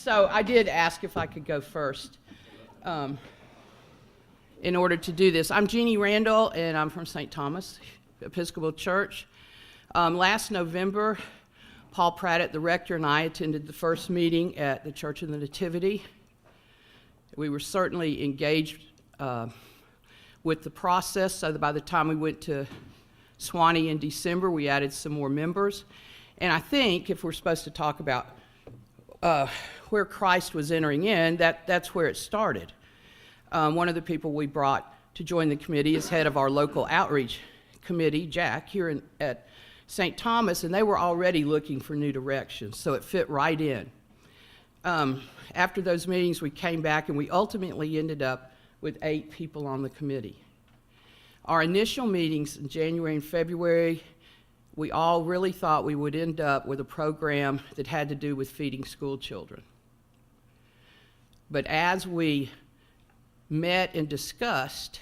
So I did ask if I could go first in order to do this. I'm Jeannie Randall, and I'm from St. Thomas Episcopal Church. Last November, Paul Pratt, the rector, and I attended the first meeting at the Church of the Nativity. We were certainly engaged with the process, so that by the time we went to Swanee in December, we added some more members. And I think if we're supposed to talk about where Christ was entering in, that's where it started. One of the people we brought to join the committee is head of our local outreach committee, Jack, here at St. Thomas, and they were already looking for new directions, so it fit right in. After those meetings, we came back, and we ultimately ended up with 8 people on the committee. Our initial meetings in January and February, we all really thought we would end up with a program that had to do with feeding school children. But as we met and discussed,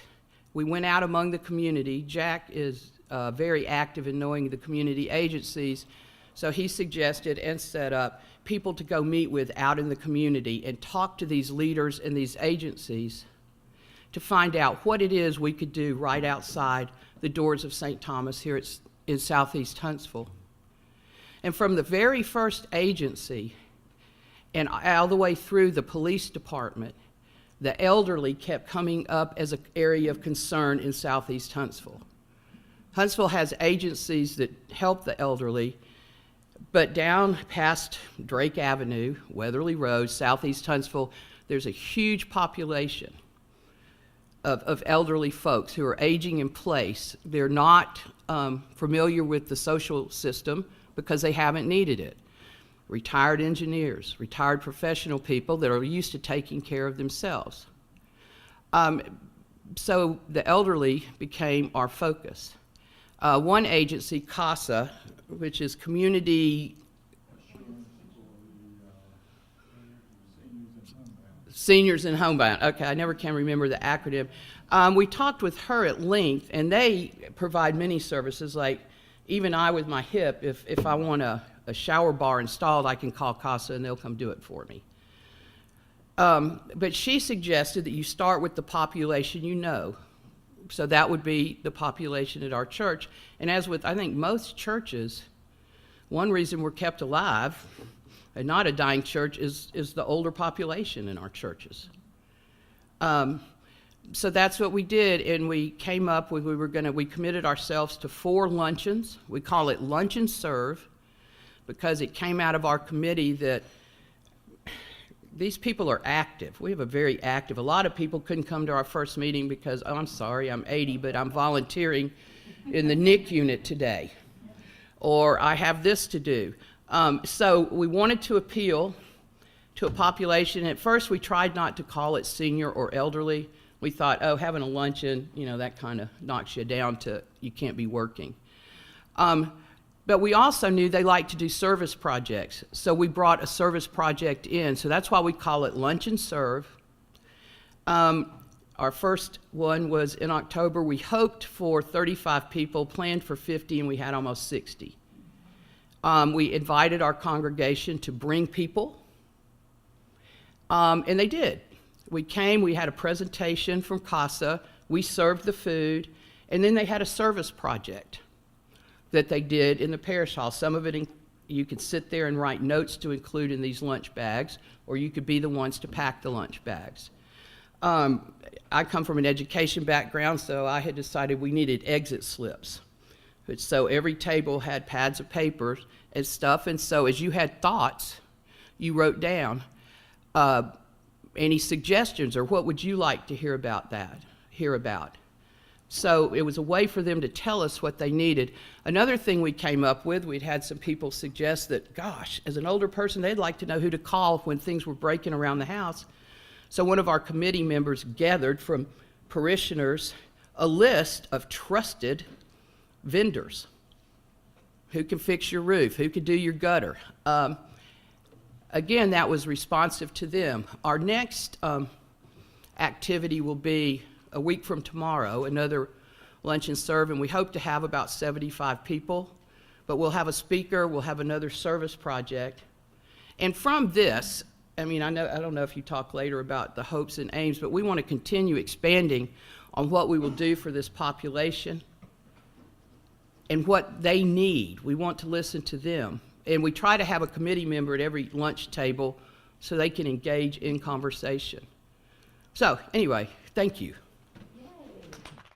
we went out among the community. Jack is very active in knowing the community agencies, so he suggested and set up people to go meet with out in the community and talk to these leaders and these agencies to find out what it is we could do right outside the doors of St. Thomas here in Southeast Huntsville. And from the very first agency and all the way through the police department, the elderly kept coming up as an area of concern in Southeast Huntsville. Huntsville has agencies that help the elderly, but down past Drake Avenue, Weatherly Road, Southeast Huntsville, there's a huge population of elderly folks who are aging in place. They're not familiar with the social system because they haven't needed it. Retired engineers, retired professional people that are used to taking care of themselves. So the elderly became our focus. One agency, CASA, which is Community Seniors and Homebound. Okay, I never can remember the acronym. We talked with her at length, and they provide many services, like even I with my hip, if I want a shower bar installed, I can call CASA and they'll come do it for me. But she suggested that you start with the population you know. So that would be the population at our church. And as with, I think, most churches, one reason we're kept alive and not a dying church is the older population in our churches. So that's what we did, and we came up with, we committed ourselves to 4 luncheons. We call it Lunch and Serve because it came out of our committee that these people are active. We have a lot of people couldn't come to our first meeting because, oh, I'm sorry, I'm 80, but I'm volunteering in the NIC unit today, or I have this to do. So we wanted to appeal to a population. At first, we tried not to call it senior or elderly. We thought, oh, having a luncheon, that kind of knocks you down to you can't be working. But we also knew they like to do service projects, so we brought a service project in. So that's why we call it Lunch and Serve. Our first one was in October. We hoped for 35 people, planned for 50, and we had almost 60. We invited our congregation to bring people, and they did. We came, we had a presentation from CASA, we served the food, and then they had a service project that they did in the parish hall. Some of it you could sit there and write notes to include in these lunch bags, or you could be the ones to pack the lunch bags. I come from an education background, so I had decided we needed exit slips. So every table had pads of paper and stuff, and so as you had thoughts, you wrote down any suggestions or what would you like to hear about. So it was a way for them to tell us what they needed. Another thing we came up with, we'd had some people suggest that, gosh, as an older person, they'd like to know who to call when things were breaking around the house. So one of our committee members gathered from parishioners a list of trusted vendors who can fix your roof, who can do your gutter. Again, that was responsive to them. Our next activity will be a week from tomorrow, another lunch and serve, and we hope to have about 75 people. But we'll have a speaker, we'll have another service project. And from this, I mean, I don't know if you talk later about the hopes and aims, but we want to continue expanding on what we will do for this population and what they need. We want to listen to them. And we try to have a committee member at every lunch table so they can engage in conversation. So, anyway, thank you.